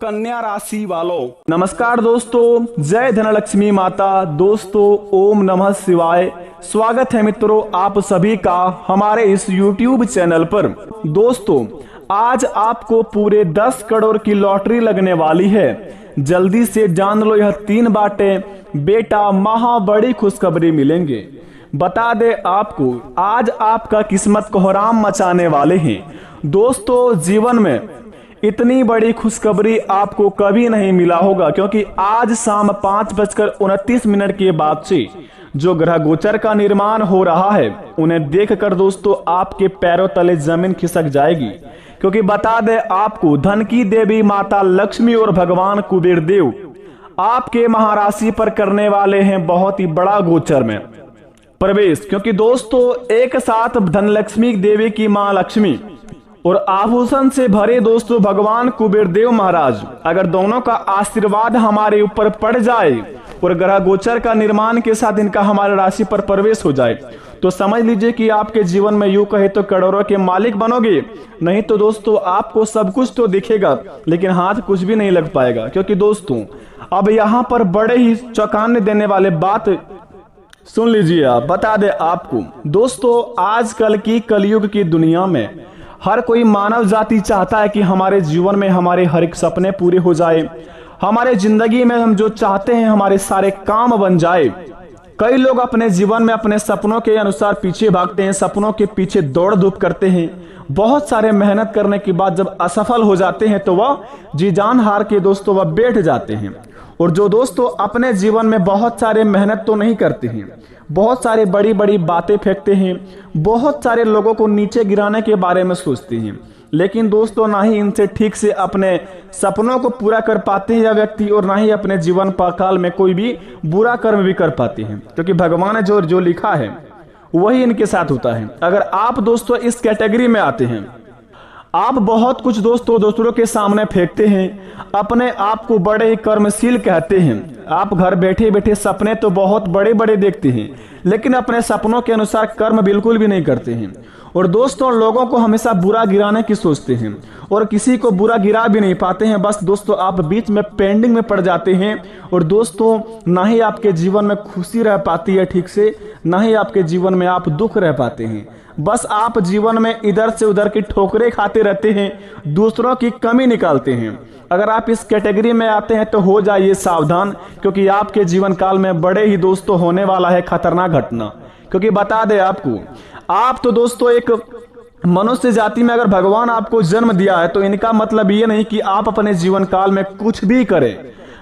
कन्या राशि वालों नमस्कार दोस्तों, जय धनलक्ष्मी माता। दोस्तों ओम नमः शिवाय। स्वागत है मित्रों आप सभी का हमारे इस YouTube चैनल पर। दोस्तों आज आपको पूरे 10 करोड़ की लॉटरी लगने वाली है। जल्दी से जान लो यह 3 बातें, बेटा महा बड़ी खुशखबरी मिलेंगे। बता दे आपको आज आपका किस्मत कोहराम मचाने वाले हैं। दोस्तों जीवन में इतनी बड़ी खुशखबरी आपको कभी नहीं मिला होगा, क्योंकि आज शाम 5:29 के बाद से जो ग्रह गोचर का निर्माण हो रहा है उन्हें देखकर दोस्तों आपके पैरों तले जमीन खिसक जाएगी। क्योंकि बता दे आपको धन की देवी माता लक्ष्मी और भगवान कुबेर देव आपके महाराशि पर करने वाले हैं बहुत ही बड़ा गोचर में प्रवेश। क्योंकि दोस्तों एक साथ धनलक्ष्मी देवी की मां लक्ष्मी और आभूषण से भरे दोस्तों भगवान कुबेर देव महाराज, अगर दोनों का आशीर्वाद हमारे ऊपर पड़ जाए और ग्रह गोचर का निर्माण के साथ इनका हमारे राशि पर प्रवेश हो जाए तो समझ लीजिए कि आपके जीवन में यूं कहे तो करोड़ों के मालिक बनोगे। नहीं तो दोस्तों आपको सब कुछ तो दिखेगा लेकिन हाथ कुछ भी नहीं लग पाएगा। क्योंकि दोस्तों अब यहाँ पर बड़े ही चौंकाने देने वाले बात सुन लीजिए आप। बता दे आपको दोस्तों आजकल की कलयुग की दुनिया में हर कोई मानव जाति चाहता है कि हमारे जीवन में हमारे हर एक सपने पूरे हो जाए, हमारे जिंदगी में हम जो चाहते हैं हमारे सारे काम बन जाए। कई लोग अपने जीवन में अपने सपनों के अनुसार पीछे भागते हैं, सपनों के पीछे दौड़ धूप करते हैं। बहुत सारे मेहनत करने के बाद जब असफल हो जाते हैं तो वह जी जान हार के दोस्तों वह बैठ जाते हैं। और जो दोस्तों अपने जीवन में बहुत सारे मेहनत तो नहीं करते हैं, बहुत सारे बड़ी बड़ी बातें फेंकते हैं, बहुत सारे लोगों को नीचे गिराने के बारे में सोचते हैं, लेकिन दोस्तों ना ही इनसे ठीक से अपने सपनों को पूरा कर पाते हैं यह व्यक्ति, और ना ही अपने जीवन काल में कोई भी बुरा कर्म भी कर पाते हैं। क्योंकि भगवान ने जो लिखा है वही इनके साथ होता है। अगर आप दोस्तों इस कैटेगरी में आते हैं, आप बहुत कुछ दोस्तों दूसरों के सामने फेंकते हैं, अपने आप को बड़े ही कर्मशील कहते हैं। आप घर बैठे बैठे सपने तो बहुत बड़े बड़े देखते हैं लेकिन अपने सपनों के अनुसार कर्म बिल्कुल भी नहीं करते हैं। और दोस्तों लोगों को हमेशा बुरा गिराने की सोचते हैं और किसी को बुरा गिरा भी नहीं पाते हैं। बस दोस्तों आप बीच में पेंडिंग में पड़ जाते हैं और दोस्तों ना ही आपके जीवन में खुशी रह पाती है ठीक से, ना ही आपके जीवन में आप दुख रह पाते हैं। बस आप जीवन में इधर से उधर की ठोकरें खाते रहते हैं, दूसरों की कमी निकालते हैं। अगर आप इस कैटेगरी में आते हैं तो हो जाइए सावधान, क्योंकि आपके जीवन काल में बड़े ही दोस्तों होने वाला है खतरनाक घटना। क्योंकि बता दे आपको आप तो दोस्तों एक मनुष्य जाति में अगर भगवान आपको जन्म दिया है तो इनका मतलब ये नहीं कि आप अपने जीवन काल में कुछ भी करें।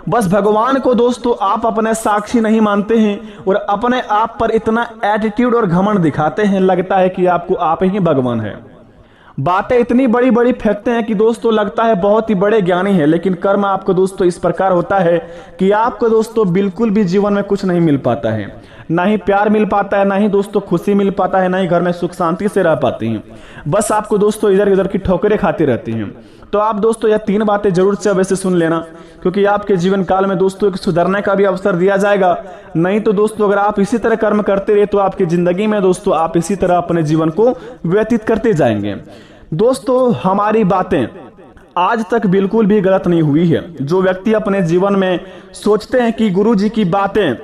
बस भगवान को दोस्तों आप अपने साक्षी नहीं मानते हैं और अपने आप पर इतना एटीट्यूड और घमंड दिखाते हैं, लगता है कि आपको आप ही भगवान है। बातें इतनी बड़ी बड़ी फेंकते हैं कि दोस्तों लगता है बहुत ही बड़े ज्ञानी है, लेकिन कर्म आपको दोस्तों इस प्रकार होता है कि आपको दोस्तों बिल्कुल भी जीवन में कुछ नहीं मिल पाता है, ना ही प्यार मिल पाता है, ना ही दोस्तों खुशी मिल पाता है, ना ही घर में सुख शांति से रह पाते हैं। बस आपको दोस्तों इधर उधर की ठोकरें खाते रहते हैं। तो आप दोस्तों यह 3 बातें जरूर से वैसे सुन लेना, क्योंकि आपके जीवन काल में दोस्तों एक सुधरने का भी अवसर दिया जाएगा। नहीं तो दोस्तों अगर आप इसी तरह कर्म करते रहे तो आपकी जिंदगी में दोस्तों आप इसी तरह अपने जीवन को व्यतीत करते जाएंगे। दोस्तों हमारी बातें आज तक बिल्कुल भी गलत नहीं हुई है। जो व्यक्ति अपने जीवन में सोचते हैं कि गुरुजी की बातें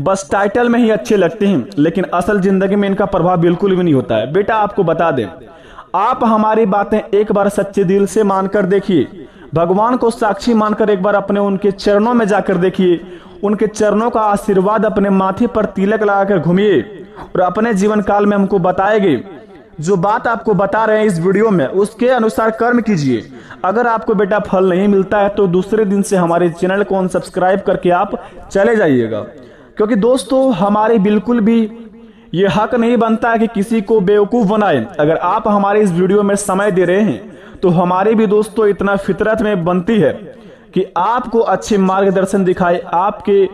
बस टाइटल में ही अच्छे लगते हैं लेकिन असल जिंदगी में इनका प्रभाव बिल्कुल भी नहीं होता है, बेटा आपको बता दें आप हमारी बातें एक बार सच्चे दिल से मानकर देखिए, भगवान को साक्षी मानकर एक बार अपने उनके चरणों में जाकर देखिए, उनके चरणों का आशीर्वाद अपने माथे पर तिलक लगाकर घूमिए और अपने जीवन काल में हमको बताएंगे। जो बात आपको बता रहे हैं इस वीडियो में उसके अनुसार कर्म कीजिए। अगर आपको बेटा फल नहीं मिलता है तो दूसरे दिन से हमारे चैनल को अनसब्सक्राइब करके आप चले जाइएगा। क्योंकि दोस्तों हमारे बिल्कुल भी ये हक नहीं बनता है कि किसी को बेवकूफ बनाए। अगर आप हमारे इस वीडियो में समय दे रहे हैं तो हमारे भी दोस्तों इतना फितरत में बनती है कि आपको अच्छे मार्गदर्शन दिखाए, आपके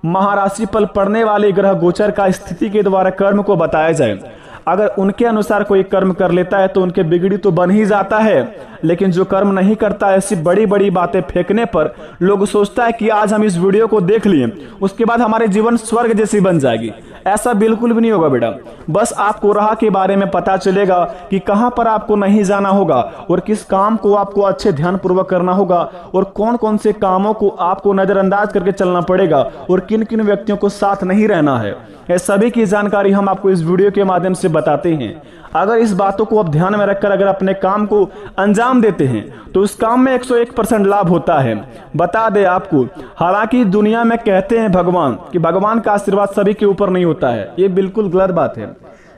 महाराशि पर पड़ने वाले ग्रह गोचर का स्थिति के द्वारा कर्म को बताया जाए। अगर उनके अनुसार कोई कर्म कर लेता है तो उनके बिगड़ी तो बन ही जाता है, लेकिन जो कर्म नहीं करता है, सिर्फ बड़ी बड़ी बातें फेंकने पर लोग सोचता है कि आज हम इस वीडियो को देख लिए उसके बाद हमारे जीवन स्वर्ग जैसी बन जाएगी। ऐसा बिल्कुल भी नहीं होगा बेटा। बस आपको राह के बारे में पता चलेगा कि कहां पर आपको नहीं जाना होगा और किस काम को आपको अच्छे ध्यान पूर्वक करना होगा और कौन कौन से कामों को आपको नजरअंदाज करके चलना पड़ेगा और किन किन व्यक्तियों को साथ नहीं रहना है। ये सभी की जानकारी हम आपको इस वीडियो के माध्यम से बताते हैं। अगर इस बातों को आप ध्यान में रखकर अगर अपने काम को अंजाम देते हैं तो उस काम में 101% लाभ होता है। बता दे आपको, हालांकि दुनिया में कहते हैं भगवान कि भगवान का आशीर्वाद सभी के ऊपर नहीं होता है, ये बिल्कुल गलत बात है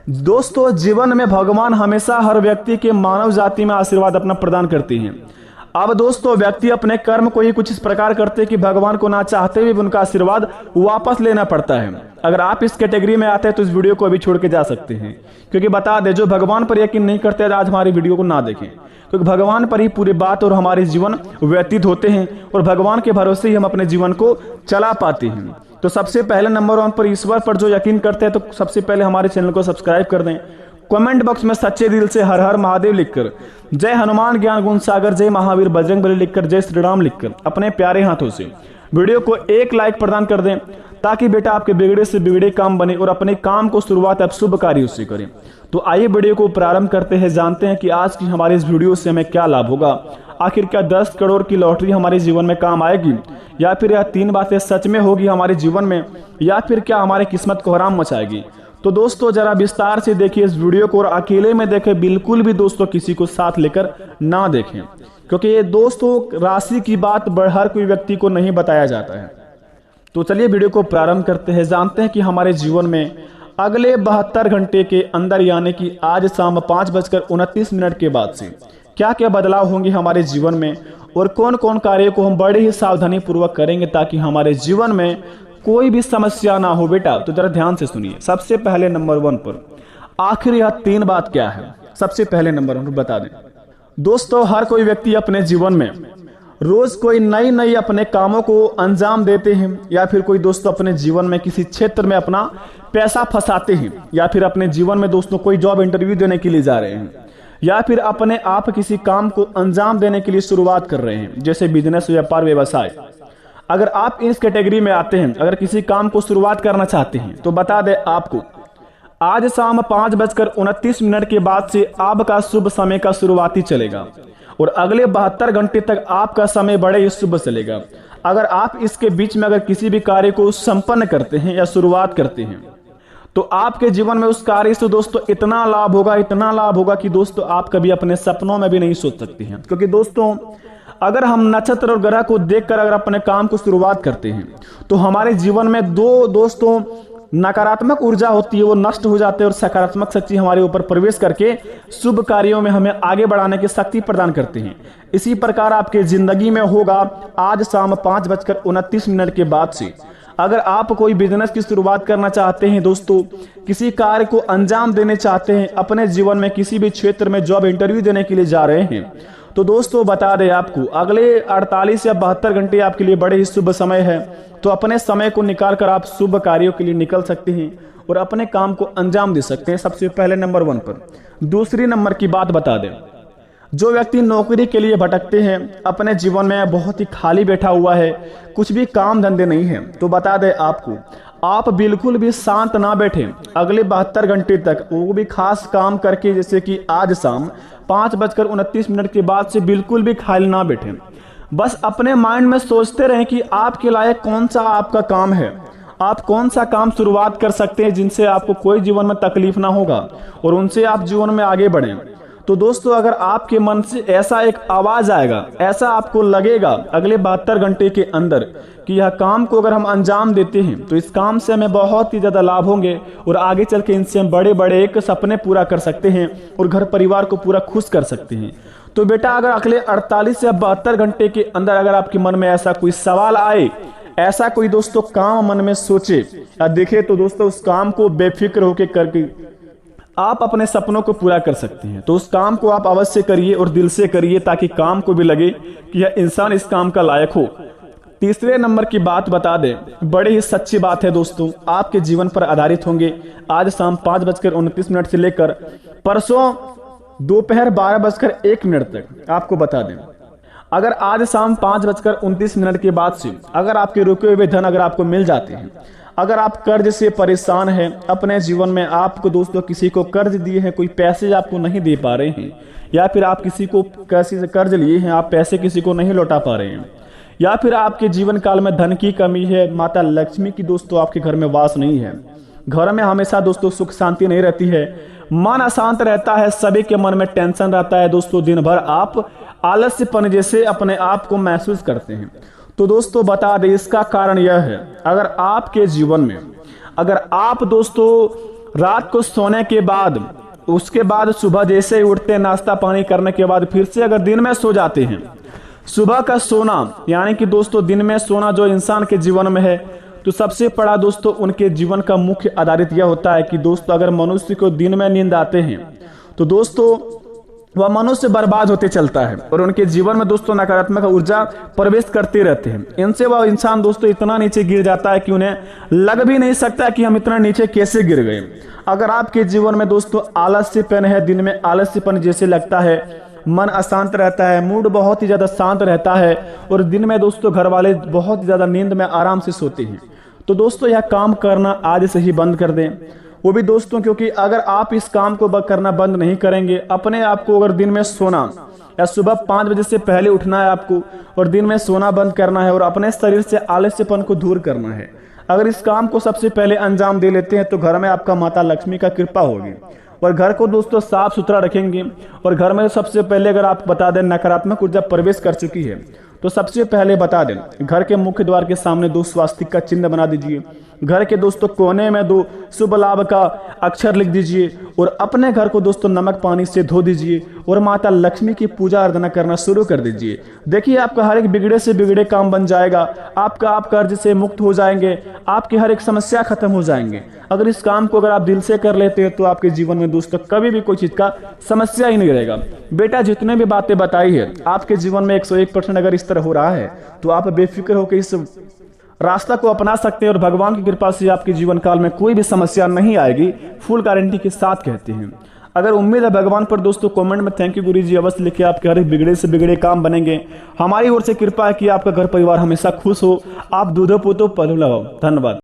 दोस्तों। जीवन में भगवान हमेशा हर व्यक्ति के मानव जाति में आशीर्वाद अपना प्रदान करते हैं। अब दोस्तों व्यक्ति अपने कर्म को ही कुछ इस प्रकार करते हैं कि भगवान को ना चाहते हुए भी उनका आशीर्वाद वापस लेना पड़ता है। अगर आप इस कैटेगरी में आते हैं तो इस वीडियो को अभी छोड़ के जा सकते हैं, क्योंकि बता दे जो भगवान पर यकीन नहीं करते आज हमारी वीडियो को ना देखें, क्योंकि भगवान पर ही पूरी बात और हमारे जीवन व्यतीत होते हैं और भगवान के भरोसे ही हम अपने जीवन को चला पाते हैं। तो सबसे पहले नंबर 1 पर ईश्वर पर जो यकीन करते हैं तो सबसे पहले हमारे चैनल को सब्सक्राइब कर दें। कमेंट बॉक्स में सच्चे दिल से हर हर महादेव लिखकर, जय हनुमान ज्ञान गुण सागर, जय महावीर बजरंगबली लिखकर, जय श्री राम लिखकर अपने प्यारे हाथों से वीडियो को एक लाइक प्रदान कर दें, ताकि बेटा आपके बिगड़े से बिगड़े काम बने और अपने काम को शुरुआत आप शुभ कार्यों से करें। तो आइए वीडियो को प्रारंभ करते हैं, जानते हैं कि आज की हमारे इस वीडियो से हमें क्या लाभ होगा। आखिर क्या 10 करोड़ की लॉटरी हमारे जीवन में काम आएगी, या फिर यह 3 बातें सच में होगी हमारे जीवन में, या फिर क्या हमारे किस्मत को हराम मचाएगी। तो दोस्तों जरा विस्तार से देखिए इस वीडियो को और अकेले में देखें, बिल्कुल भी दोस्तों किसी को साथ लेकर ना देखें, क्योंकि ये दोस्तों राशि की बात हर कोई व्यक्ति को नहीं बताया जाता है। तो चलिए वीडियो को प्रारंभ करते हैं, जानते हैं कि हमारे जीवन में अगले 72 घंटे के अंदर यानी कि आज शाम 5:29 के बाद से क्या क्या बदलाव होंगे हमारे जीवन में और कौन कौन कार्य को हम बड़े ही सावधानी पूर्वक करेंगे ताकि हमारे जीवन में कोई भी समस्या ना हो। बेटा तो जरा ध्यान से सुनिए। सबसे पहले नंबर 1 पर आखिर यह 3 बात क्या है, सबसे पहले नंबर 1 बता दें दोस्तों। हर कोई व्यक्ति अपने जीवन में रोज कोई नई नई अपने कामों को अंजाम देते हैं, या फिर कोई दोस्तों अपने जीवन में किसी क्षेत्र में अपना पैसा फंसाते हैं, या फिर अपने जीवन में दोस्तों कोई जॉब इंटरव्यू देने के लिए जा रहे हैं, या फिर अपने आप किसी काम को अंजाम देने के लिए शुरुआत कर रहे हैं, जैसे बिजनेस, व्यापार, व्यवसाय। अगर आप इस कैटेगरी में आते हैं, अगर किसी काम को शुरुआत करना चाहते हैं तो बता दें आपको आज शाम 5:29 के बाद से आपका शुभ समय का शुरुआती चलेगा और अगले 72 घंटे तक आपका समय बड़े ही शुभ चलेगा। अगर आप इसके बीच में अगर किसी भी कार्य को संपन्न करते हैं या शुरुआत करते हैं तो आपके जीवन में उस कार्य से दोस्तों इतना लाभ होगा कि दोस्तों आप कभी अपने सपनों में भी नहीं सोच सकते हैं। क्योंकि दोस्तों अगर हम नक्षत्र और ग्रह को देखकर अगर अपने काम को शुरुआत करते हैं तो हमारे जीवन में दोस्तों नकारात्मक ऊर्जा होती है वो नष्ट हो जाते हैं और सकारात्मक शक्ति हमारे ऊपर प्रवेश करके शुभ कार्यों में हमें आगे बढ़ाने की शक्ति प्रदान करते हैं। इसी प्रकार आपके जिंदगी में होगा आज शाम 5:29 के बाद से। अगर आप कोई बिजनेस की शुरुआत करना चाहते हैं दोस्तों, किसी कार्य को अंजाम देने चाहते हैं, अपने जीवन में किसी भी क्षेत्र में जॉब इंटरव्यू देने के लिए जा रहे हैं, तो दोस्तों बता दें आपको अगले 48 या 72 घंटे आपके लिए बड़े ही शुभ समय है। तो अपने समय को निकाल कर आप शुभ कार्यों के लिए निकल सकते हैं और अपने काम को अंजाम दे सकते हैं। सबसे पहले नंबर 1 पर। दूसरी नंबर की बात बता दें, जो व्यक्ति नौकरी के लिए भटकते हैं, अपने जीवन में बहुत ही खाली बैठा हुआ है, कुछ भी काम धंधे नहीं है, तो बता दें आपको आप बिल्कुल भी शांत ना बैठे अगले 72 घंटे तक, वो भी खास काम करके, जैसे कि आज शाम 5:29 के बाद से बिल्कुल भी खाली ना बैठे। बस अपने माइंड में सोचते रहें कि आपके लायक कौन सा आपका काम है, आप कौन सा काम शुरुआत कर सकते हैं जिनसे आपको कोई जीवन में तकलीफ ना होगा और उनसे आप जीवन में आगे बढ़ें। तो दोस्तों अगर आपके मन से ऐसा एक आवाज आएगा, ऐसा आपको लगेगा अगले 72 घंटे के अंदर कि यह काम को अगर हम अंजाम देते हैं तो इस काम से हमें बहुत ही ज्यादा लाभ होंगे और आगे चल के इनसे हम बड़े बड़े एक सपने पूरा कर सकते हैं और घर परिवार को पूरा खुश कर सकते हैं। तो बेटा अगर अगले 48 या 72 घंटे के अंदर अगर आपके मन में ऐसा कोई सवाल आए, ऐसा कोई दोस्तों काम मन में सोचे या देखे, तो दोस्तों उस काम को बेफिक्र होकर करके आप अपने सपनों को पूरा कर सकते हैं। तो उस काम को आप अवश्य करिए और दिल से करिए, ताकि काम को भी लगे कि यह इंसान इस काम का लायक हो। तीसरे नंबर की बात बता दें, बड़ी ही सच्ची बात है दोस्तों, आपके जीवन पर आधारित होंगे। आज शाम 5:29 से लेकर परसों दोपहर 12:01 तक आपको बता दें, अगर आज शाम 5:29 के बाद से अगर आपके रुके हुए धन अगर आपको मिल जाते हैं, अगर आप कर्ज से परेशान हैं अपने जीवन में, आपको दोस्तों किसी को कर्ज दिए हैं, कोई पैसे आपको नहीं दे पा रहे हैं, या फिर आप किसी को किसी से कर्ज लिए हैं, आप पैसे किसी को नहीं लौटा पा रहे हैं, या फिर आपके जीवन काल में धन की कमी है, माता लक्ष्मी की दोस्तों आपके घर में वास नहीं है, घर में हमेशा दोस्तों सुख शांति नहीं रहती है, मन अशांत रहता है, सभी के मन में टेंशन रहता है दोस्तों, दिन भर आप आलस्यपन जैसे अपने आप को महसूस करते हैं। तो दोस्तों बता दें, इसका कारण यह है, अगर आपके जीवन में अगर आप दोस्तों रात को सोने के बाद उसके बाद सुबह जैसे ही उठते हैं, नाश्ता पानी करने के बाद फिर से अगर दिन में सो जाते हैं, सुबह का सोना यानी कि दोस्तों दिन में सोना जो इंसान के जीवन में है, तो सबसे बड़ा दोस्तों उनके जीवन का मुख्य आधारित यह होता है कि दोस्तों अगर मनुष्य को दिन में नींद आते हैं तो दोस्तों वह मनुष्य बर्बाद होते चलता है और उनके जीवन में दोस्तों नकारात्मक ऊर्जा प्रवेश करते रहते हैं। इनसे वह इंसान दोस्तों इतना नीचे गिर जाता है कि उन्हें लग भी नहीं सकता कि हम इतना नीचे कैसे गिर गए। अगर आपके जीवन में दोस्तों आलस्यपन है, दिन में आलस्यपन जैसे लगता है, मन अशांत रहता है, मूड बहुत ही ज्यादा शांत रहता है और दिन में दोस्तों घर वाले बहुत ज्यादा नींद में आराम से सोते हैं, तो दोस्तों यह काम करना आज से ही बंद कर दें। वो भी दोस्तों क्योंकि अगर आप इस काम को करना बंद नहीं करेंगे, अपने आप को अगर दिन में सोना या सुबह 5 बजे से पहले उठना है आपको और दिन में सोना बंद करना है और अपने शरीर से आलस्यपन को दूर करना है, अगर इस काम को सबसे पहले अंजाम दे लेते हैं तो घर में आपका माता लक्ष्मी का कृपा होगी और घर को दोस्तों साफ सुथरा रखेंगे। और घर में सबसे पहले अगर आप बता दें नकारात्मक ऊर्जा प्रवेश कर चुकी है तो सबसे पहले बता दें, घर के मुख्य द्वार के सामने 2 स्वास्तिक का चिन्ह बना दीजिए, घर के दोस्तों कोने में 2 शुभ लाभ का अक्षर लिख दीजिए और अपने घर को दोस्तों नमक पानी से धो दीजिए और माता लक्ष्मी की पूजा अर्चना करना शुरू कर दीजिए। देखिए आपका हर एक बिगड़े से बिगड़े काम बन जाएगा, आप कर्ज से मुक्त हो जाएंगे, आपकी हर एक समस्या खत्म हो जाएंगे। अगर इस काम को अगर आप दिल से कर लेते हैं तो आपके जीवन में दोस्तों कभी भी कोई चीज का समस्या ही नहीं रहेगा। बेटा जितने भी बातें बताई है आपके जीवन में 101% अगर इस तरह हो रहा है तो आप बेफिक्र होकर इस रास्ता को अपना सकते हैं और भगवान की कृपा से आपके जीवन काल में कोई भी समस्या नहीं आएगी, फुल गारंटी के साथ कहते हैं। अगर उम्मीद है भगवान पर दोस्तों कमेंट में थैंक यू गुरुजी अवश्य लिखे, आपके हर एक बिगड़े से बिगड़े काम बनेंगे। हमारी ओर से कृपा है कि आपका घर परिवार हमेशा खुश हो, आप दूधो पुतो पलो लगाओ। धन्यवाद।